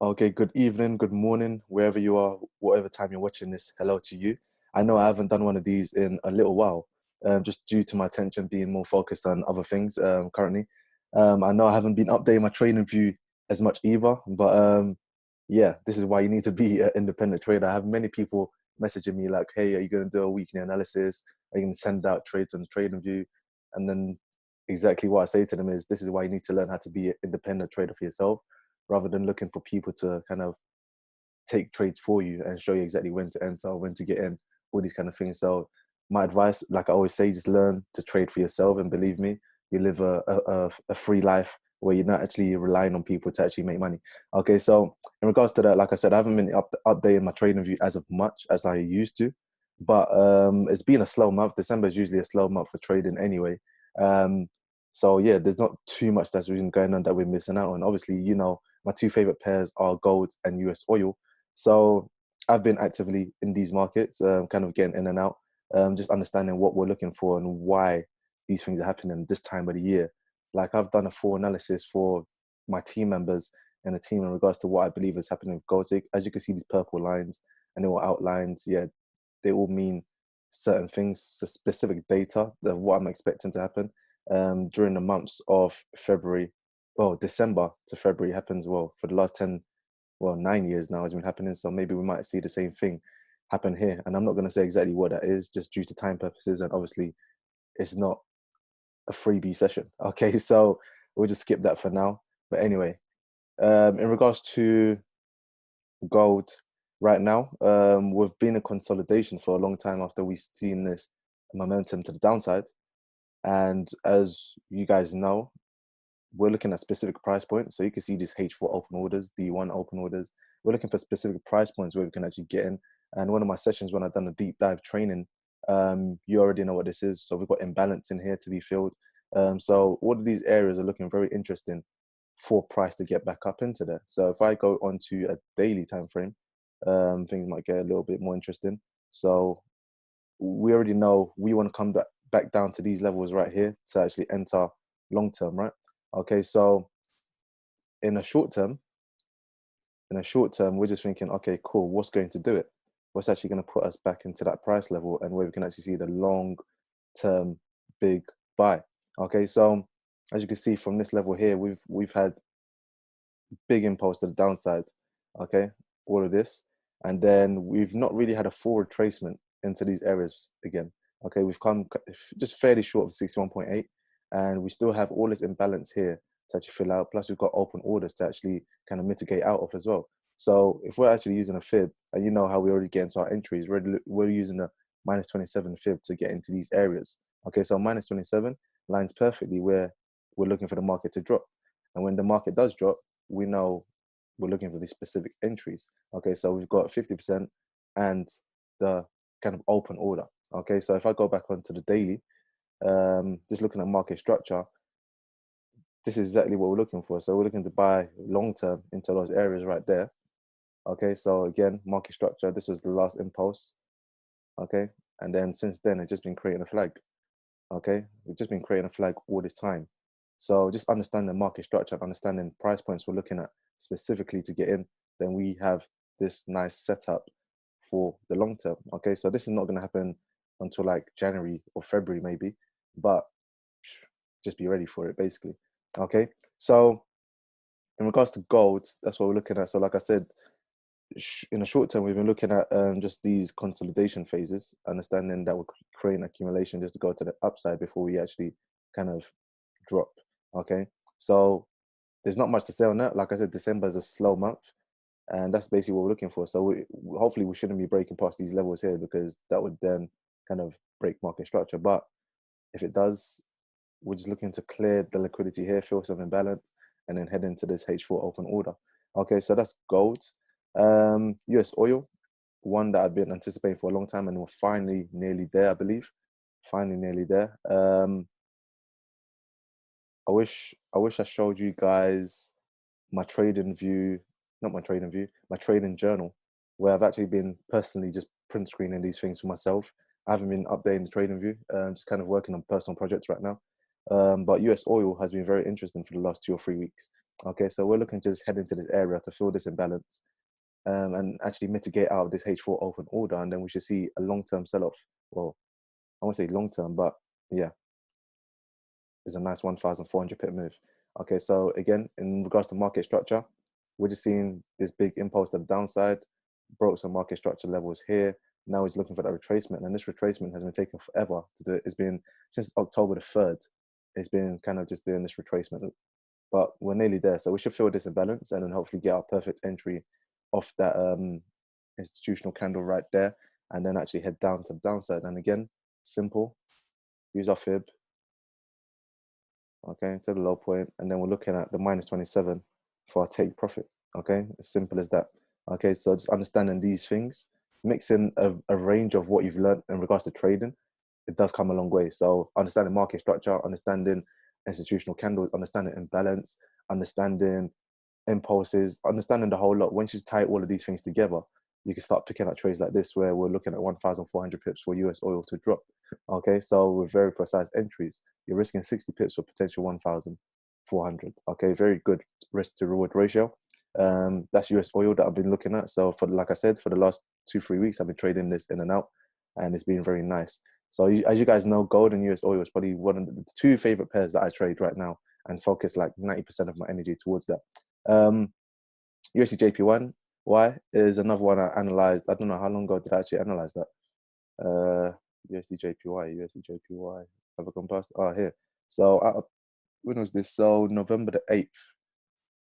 Okay, good evening, good morning, wherever you are, whatever time you're watching this, hello to you. I know I haven't done one of these in a little while, just due to my attention being more focused on other things currently. I know I haven't been updating my trading view as much either, but yeah, this is why you need to be an independent trader. I have many people messaging me like, hey, are you going to do a weekly analysis? Are you going to send out trades on the trading view? And then exactly what I say to them is, this is why you need to learn how to be an independent trader for yourself rather than looking for people to kind of take trades for you and show you exactly when to enter, when to get in, all these kind of things. So my advice, like I always say, just learn to trade for yourself. And believe me, you live a free life where you're not actually relying on people to actually make money. Okay, so in regards to that, like I said, I haven't been updating my trading view as of much as I used to, but it's been a slow month. December is usually a slow month for trading anyway. Um, so yeah, there's not too much that's really going on that we're missing out on. Obviously, you know, my two favorite pairs are gold and US oil. So I've been actively in these markets, kind of getting in and out, just understanding what we're looking for and why these things are happening this time of the year. Like I've done a full analysis for my team members and the team in regards to what I believe is happening with gold. So as you can see, these purple lines and they were outlined. Yeah, they all mean certain things, so specific data of what I'm expecting to happen during the months of February, well, December to February happens well for the last 9 years now has been happening. So maybe we might see the same thing happen here. And I'm not going to say exactly what that is, just due to time purposes. And obviously, it's not a freebie session. Okay, so we'll just skip that for now. But anyway, in regards to gold right now, we've been in consolidation for a long time after we've seen this momentum to the downside. And as you guys know, we're looking at specific price points. So you can see these H4 open orders, D1 open orders. We're looking for specific price points where we can actually get in. And one of my sessions when I've done a deep dive training, you already know what this is. So we've got imbalance in here to be filled. So all of these areas are looking very interesting for price to get back up into there. So if I go onto a daily time frame, things might get a little bit more interesting. So we already know we want to come back down to these levels right here to actually enter long term, right? Okay, so in a short term, we're just thinking, okay, cool, what's going to do it? What's actually going to put us back into that price level and where we can actually see the long term big buy. Okay, so as you can see from this level here, we've had big impulse to the downside. Okay, all of this, and then we've not really had a full retracement into these areas again. Okay, we've come just fairly short of 61.8, and we still have all this imbalance here to actually fill out. Plus, we've got open orders to actually kind of mitigate out of as well. So if we're actually using a fib, and you know how we already get into our entries, we're using a minus 27 fib to get into these areas. Okay, so minus 27 lines perfectly where we're looking for the market to drop. And when the market does drop, we know we're looking for these specific entries. Okay, so we've got 50% and the kind of open order. Okay, so if I go back onto the daily, just looking at market structure, this is exactly what we're looking for. So we're looking to buy long term into those areas right there. Okay, so again, market structure, this was the last impulse. Okay, and then since then, it's just been creating a flag. Okay, we've just been creating a flag all this time. So just understanding the market structure, understanding price points we're looking at specifically to get in, then we have this nice setup for the long term. Okay, so this is not going to happen until like January or February maybe, but just be ready for it basically. Okay, so in regards to gold, that's what we're looking at. So like I said, in the short term, we've been looking at just these consolidation phases, understanding that we're creating accumulation just to go to the upside before we actually kind of drop. Okay, so there's not much to say on that. Like I said, December is a slow month, and that's basically what we're looking for. So hopefully we shouldn't be breaking past these levels here because that would then kind of break market structure. But if it does, we're just looking to clear the liquidity here, fill some imbalance, and then head into this H4 open order. Okay, so that's gold. US oil, one that I've been anticipating for a long time, and we're finally nearly there, I believe. Finally nearly there. I wish I showed you guys my trading view, not my trading view, my trading journal, where I've actually been personally just print screening these things for myself. I haven't been updating the trading view, just kind of working on personal projects right now. But US oil has been very interesting for the last 2 or 3 weeks. Okay, so we're looking to just head into this area to fill this imbalance, and actually mitigate out of this H4 open order, and then we should see a long-term sell-off. Well, I won't say long-term, but yeah, it's a nice 1,400 pip move. Okay, so again, in regards to market structure, we're just seeing this big impulse to the downside, broke some market structure levels here. Now he's looking for that retracement, and this retracement has been taking forever to do it. It's been since October the 3rd. It's been kind of just doing this retracement, but we're nearly there. So we should fill this imbalance and then hopefully get our perfect entry off that institutional candle right there, and then actually head down to the downside. And again, simple, use our fib, okay, to the low point, and then we're looking at the minus 27 for our take profit. Okay, as simple as that. Okay, so just understanding these things, mixing a range of what you've learned in regards to trading, it does come a long way. So understanding market structure, understanding institutional candles, understanding imbalance, understanding impulses, understanding the whole lot. Once you tie all of these things together, you can start picking up trades like this where we're looking at 1,400 pips for US oil to drop. Okay, so with very precise entries, you're risking 60 pips for potential 1,400. Okay, very good risk to reward ratio. That's US oil that I've been looking at. So for, like I said, for the last 2-3 weeks, I've been trading this in and out, and it's been very nice. So as you guys know, gold and US oil is probably one of the two favorite pairs that I trade right now, and focus like 90% of my energy towards that. USDJPY is another one I analyzed. I don't know how long ago did I actually analyze that. USDJPY. Have I gone past? Oh, here. So when was this? So November the 8th,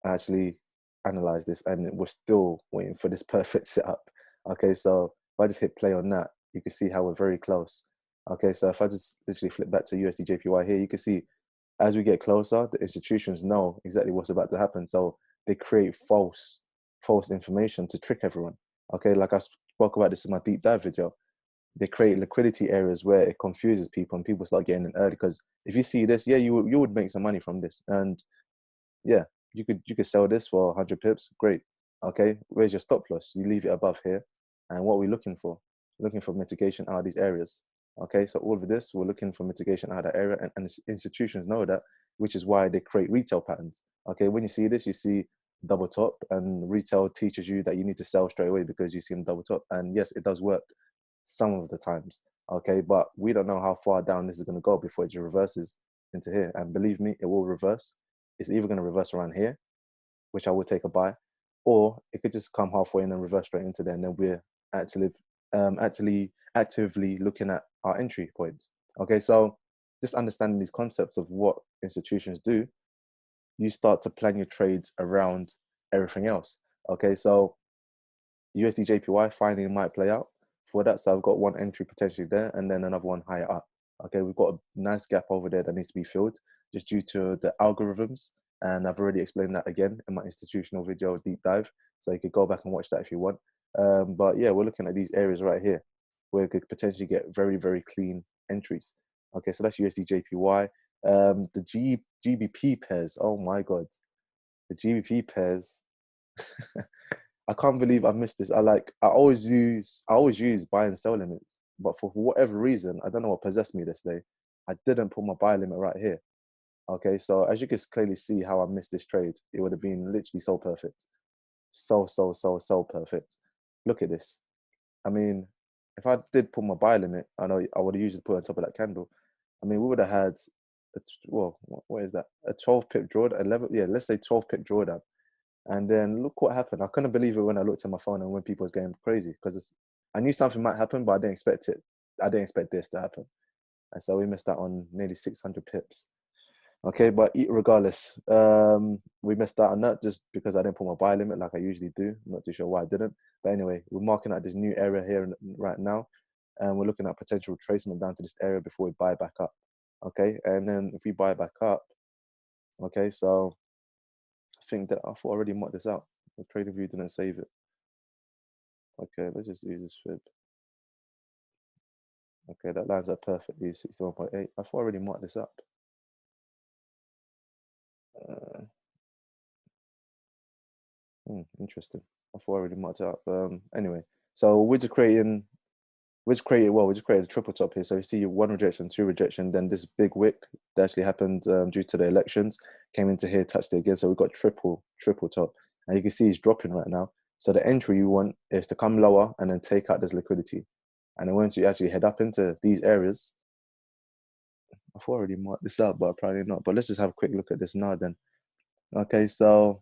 I actually analyzed this, and we're still waiting for this perfect setup. Okay, so if I just hit play on that, you can see how we're very close. Okay, so if I just literally flip back to USDJPY here, you can see as we get closer, the institutions know exactly what's about to happen. So they create false information to trick everyone. Okay, like I spoke about this in my deep dive video. They create liquidity areas where it confuses people, and people start getting in early. Because if you see this, yeah, you would make some money from this, and yeah, you could sell this for 100 pips. Great. Okay, where's your stop loss? You leave it above here. And what are we looking for? Looking for mitigation out of these areas. Okay, so all of this, we're looking for mitigation out of that area, and institutions know that, which is why they create retail patterns. Okay, when you see this, you see double top, and retail teaches you that you need to sell straight away because you see them double top. And yes, it does work some of the times. Okay, but we don't know how far down this is going to go before it just reverses into here. And believe me, it will reverse. It's either going to reverse around here, which I would take a buy, or it could just come halfway and then reverse straight into there, and then we're actually actively looking at our entry points. Okay, so just understanding these concepts of what institutions do, you start to plan your trades around everything else. Okay, so USDJPY finally might play out for that. So I've got one entry potentially there, and then another one higher up. Okay, we've got a nice gap over there that needs to be filled just due to the algorithms. And I've already explained that again in my institutional video deep dive. So you could go back and watch that if you want. But yeah, we're looking at these areas right here where we could potentially get very, very clean entries. Okay, so that's USDJPY. The GBP pairs, oh my God. The GBP pairs, I can't believe I missed this. I always use buy and sell limits, but for whatever reason, I don't know what possessed me this day. I didn't put my buy limit right here. Okay, so as you can clearly see how I missed this trade, it would have been literally so perfect. So perfect. Look at this. I mean, if I did put my buy limit, I know I would have usually put it on top of that candle. I mean, we would have had, well, what is that? A 12 pip drawdown, 11, yeah, let's say 12 pip drawdown. And then look what happened. I couldn't believe it when I looked at my phone and when people was getting crazy, because I knew something might happen, but I didn't expect it. I didn't expect this to happen. And so we missed out on nearly 600 pips. Okay, but regardless, we missed out on that just because I didn't put my buy limit like I usually do. I'm not too sure why I didn't. But anyway, we're marking out this new area here right now, and we're looking at potential retracement down to this area before we buy back up. Okay, and then if we buy back up, okay, so I think that I thought I already marked this out. The trading view didn't save it. Okay, let's just use this fib. Okay, that lines up perfectly, 61.8. I thought I already marked this up. Interesting. I thought I already marked it up. Anyway, so we just created a triple top here. So you see one rejection, two rejection, then this big wick that actually happened due to the elections. came into here, touched it again. So we've got triple top. And you can see it's dropping right now. So the entry you want is to come lower and then take out this liquidity. And then once you actually head up into these areas, I've already marked this out, but probably not. But let's just have a quick look at this now then. Okay, so,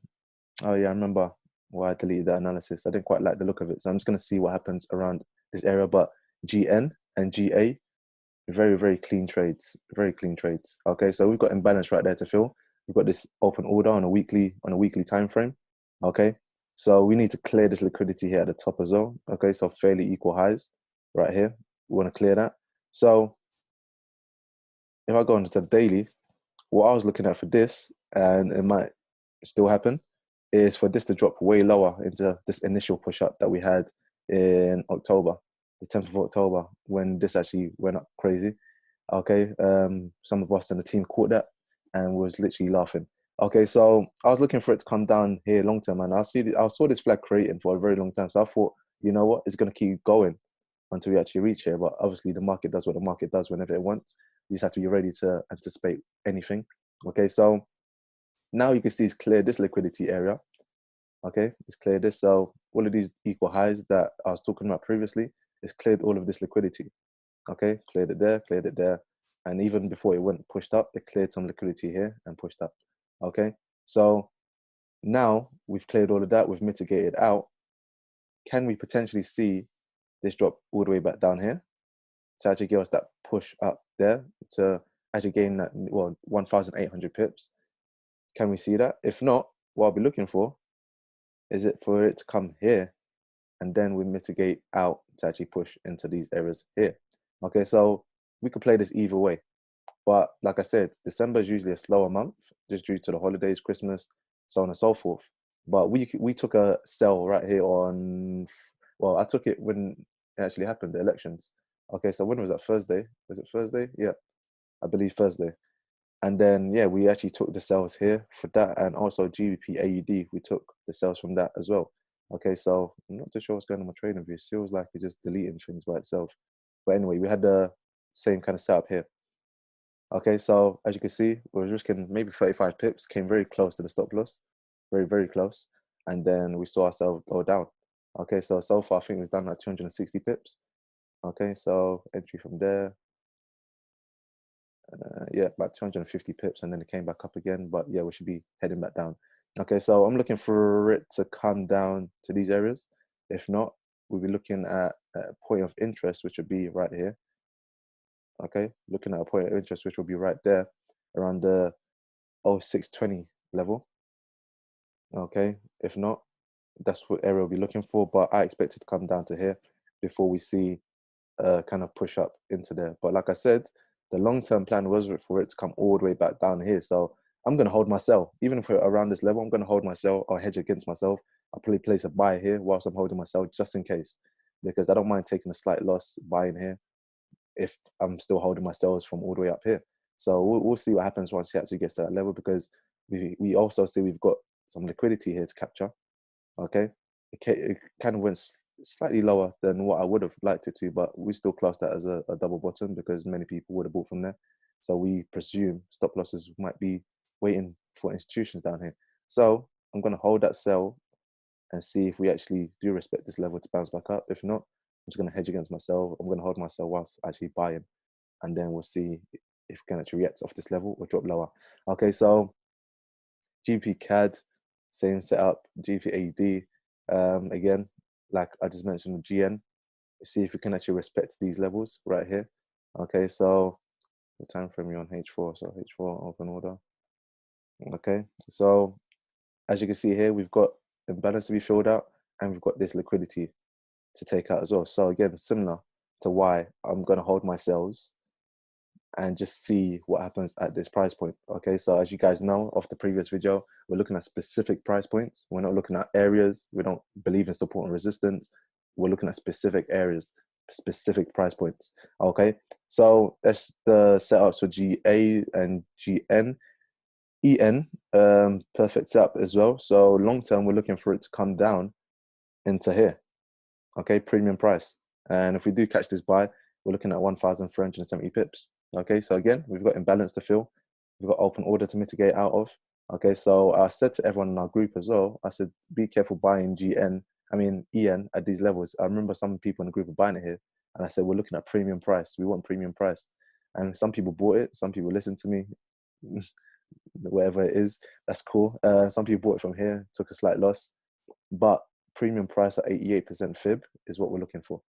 oh yeah, I remember why I deleted that analysis. I didn't quite like the look of it. So I'm just going to see what happens around this area. But GN and GA, very, very clean trades, very clean trades. Okay, so we've got imbalance right there to fill. We've got this open order on a weekly time frame. Okay, so we need to clear this liquidity here at the top as well. Okay, so fairly equal highs right here. We want to clear that. So if I go into the daily, what I was looking at for this, and it might still happen, is for this to drop way lower into this initial push up that we had in October, the 10th of October, when this actually went up crazy. Okay, some of us in the team caught that and was literally laughing. Okay, so I was looking for it to come down here long term, and I saw this flag creating for a very long time. So I thought, you know what, it's going to keep going until we actually reach here. But obviously, the market does what the market does whenever it wants. You just have to be ready to anticipate anything. Okay, so now you can see it's cleared this liquidity area. Okay, it's cleared this. So all of these equal highs that I was talking about previously, it's cleared all of this liquidity. Okay, cleared it there. And even before it went pushed up, it cleared some liquidity here and pushed up. Okay, so now we've cleared all of that, we've mitigated out. Can we potentially see this drop all the way back down here to actually give us that push up there to actually gain that, well, 1,800 pips? Can we see that? If not, what I'll be looking for is it for it to come here and then we mitigate out to actually push into these areas here. Okay, so we could play this either way. But like I said, December is usually a slower month just due to the holidays, Christmas, so on and so forth. But we took a sell right here on, well, I took it when it actually happened, the elections. Okay, so when was that? Thursday? Was it Thursday? Yeah, I believe Thursday. And then, yeah, we actually took the sales here for that. And also GBPAD, we took the sales from that as well. Okay, so I'm not too sure what's going on with my trading view. It feels like it's just deleting things by itself. But anyway, we had the same kind of setup here. Okay, so as you can see, we were risking maybe 35 pips, came very close to the stop loss, very, very close. And then we saw ourselves go down. Okay, so far, I think we've done like 260 pips. Okay, so entry from there. Yeah, about 250 pips, and then it came back up again. But yeah, we should be heading back down. Okay, so I'm looking for it to come down to these areas. If not, we'll be looking at a point of interest, which would be right here. Okay, looking at a point of interest, which will be right there around the 0620 level. Okay, if not, that's what area we'll be looking for. But I expect it to come down to here before we see kind of push up into there. But like I said, the long-term plan was for it to come all the way back down here. So I'm going to hold myself. Even if we're around this level, I'm going to hold myself or hedge against myself. I'll probably place a buy here whilst I'm holding myself just in case, because I don't mind taking a slight loss buying here if I'm still holding my sales from all the way up here. So we'll see what happens once it actually gets to that level, because we also see we've got some liquidity here to capture. Okay, it kind of went slightly lower than what I would have liked it to, but we still class that as a double bottom because many people would have bought from there. So we presume stop losses might be waiting for institutions down here. So I'm going to hold that sell and see if we actually do respect this level to bounce back up. If not, I'm just going to hedge against myself. I'm going to hold myself whilst actually buying, and then we'll see if we can actually react off this level or drop lower. Okay, so GBPCAD, same setup. GBPAD, again, like I just mentioned with GN, see if we can actually respect these levels right here. Okay, so the time frame you're on H4, so H4 open order. Okay, so as you can see here, we've got imbalance to be filled out, and we've got this liquidity to take out as well. So again, similar to why I'm going to hold my sales and just see what happens at this price point. Okay, so as you guys know off the previous video, we're looking at specific price points. We're not looking at areas. We don't believe in support and resistance. We're looking at specific areas, specific price points. Okay, so that's the setups for GA and GN. EN, perfect setup as well. So long term, we're looking for it to come down into here. Okay, premium price. And if we do catch this buy, we're looking at 1,370 pips. Okay, so again, we've got imbalance to fill. We've got open order to mitigate out of. Okay, so I said to everyone in our group as well, I said, be careful buying EN at these levels. I remember some people in the group were buying it here, and I said, we're looking at premium price. We want premium price. And some people bought it, some people listened to me, whatever it is, that's cool. Some people bought it from here, took a slight loss, but premium price at 88% fib is what we're looking for.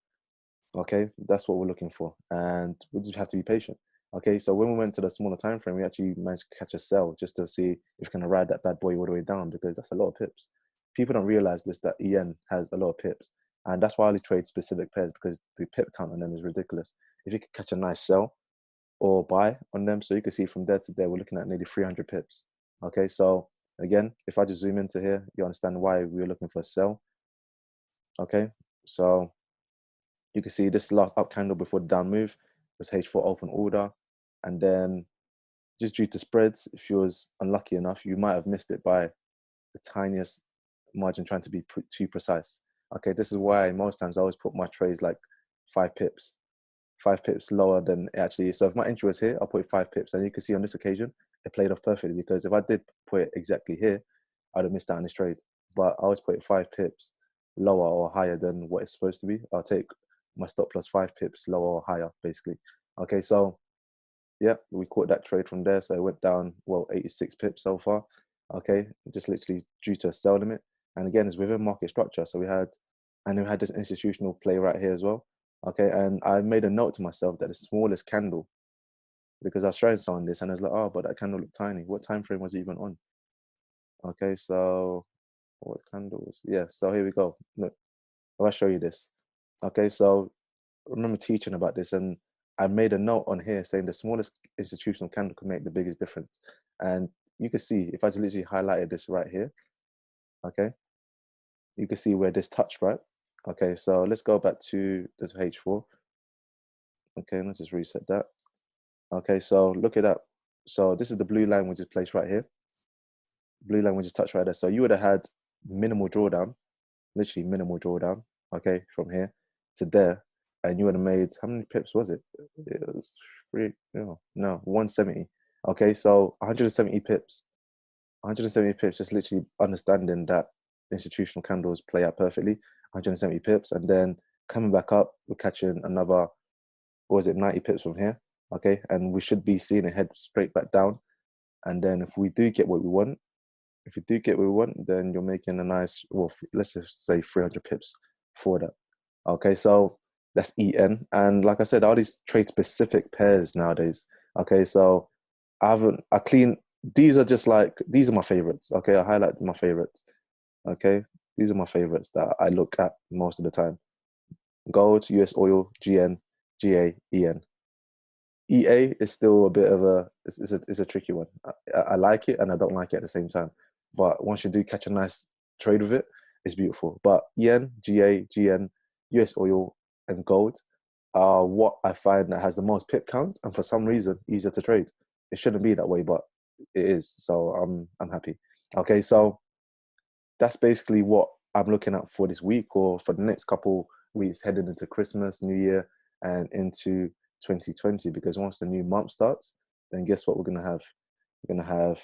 Okay, that's what we're looking for, and we just have to be patient. Okay, so when we went to the smaller time frame, we actually managed to catch a sell just to see if we can ride that bad boy all the way down, because that's a lot of pips. People don't realize this, that EN has a lot of pips, and that's why I only trade specific pairs, because the pip count on them is ridiculous. If you could catch a nice sell or buy on them, so you can see from there to there, we're looking at nearly 300 pips. Okay, so again, if I just zoom into here, you understand why we were looking for a sell. Okay, so you can see this last up candle before the down move was H4 open order, and then just due to spreads, if you was unlucky enough, you might have missed it by the tiniest margin, trying to be too precise. Okay, this is why most times I always put my trades like 5 pips lower than it actually is. So if my entry was here, I'll put 5 pips, and you can see on this occasion it played off perfectly, because if I did put it exactly here, I'd have missed out on this trade. But I always put it 5 pips lower or higher than what it's supposed to be. I'll take my stop loss 5 pips lower or higher, basically. Okay, so yeah, we caught that trade from there. So it went down, well, 86 pips so far. Okay, just literally due to a sell limit. And again, it's within market structure. So we had this institutional play right here as well. Okay, and I made a note to myself that the smallest candle, because I was trying to on this and I was like, oh, but that candle looked tiny. What time frame was it even on? Okay, so what candles? Yeah, so here we go. Look, I'll show you this. Okay, so I remember teaching about this, and I made a note on here saying the smallest institutional candle can make the biggest difference. And you can see, if I just literally highlighted this right here, okay, you can see where this touched, right? Okay, so let's go back to the H4. Okay, let's just reset that. Okay, so look at that. So this is the blue line which is placed right here. Blue line which is touched right there. So you would have had minimal drawdown, literally minimal drawdown, okay, from here to there, and you would have made, how many pips was it? It was 170. Okay, so 170 pips. 170 pips, just literally understanding that institutional candles play out perfectly. 170 pips, and then coming back up, we're catching another, what was it, 90 pips from here. Okay, and we should be seeing it head straight back down. And then if we do get what we want, then you're making a nice, well, let's just say 300 pips for that. Okay, so that's EN. And like I said, all these trade specific pairs nowadays. Okay, so these are my favorites. Okay, I highlight my favorites. Okay, these are my favorites that I look at most of the time. Gold, US oil, GN, GA, EN. EA is still a bit of it's a tricky one. I like it and I don't like it at the same time. But once you do catch a nice trade with it, it's beautiful. But EN, GA, GN, US oil, and gold are what I find that has the most pip counts, and for some reason easier to trade. It shouldn't be that way, but it is. So I'm happy. Okay, so that's basically what I'm looking at for this week or for the next couple weeks heading into Christmas, New Year, and into 2020. Because once the new month starts, then guess what we're gonna have? We're gonna have,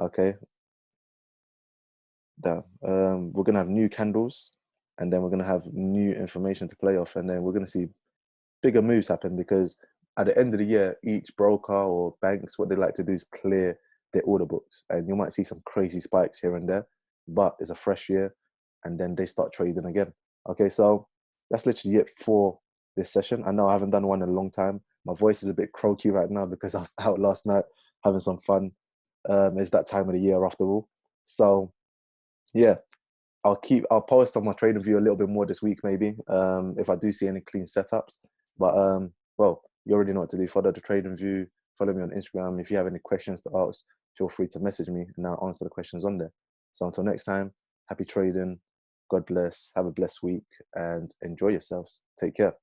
okay, we're gonna have new candles, and then we're gonna have new information to play off, and then we're gonna see bigger moves happen, because at the end of the year, each broker or banks, what they like to do is clear their order books, and you might see some crazy spikes here and there, but it's a fresh year, and then they start trading again. Okay, so that's literally it for this session. I know I haven't done one in a long time. My voice is a bit croaky right now because I was out last night having some fun. It's that time of the year after all. So yeah, I'll post on my trading view a little bit more this week, maybe, if I do see any clean setups. But well, you already know what to do. Follow the trading view, follow me on Instagram. If you have any questions to ask, feel free to message me and I'll answer the questions on there. So until next time, happy trading, God bless, have a blessed week, and enjoy yourselves. Take care.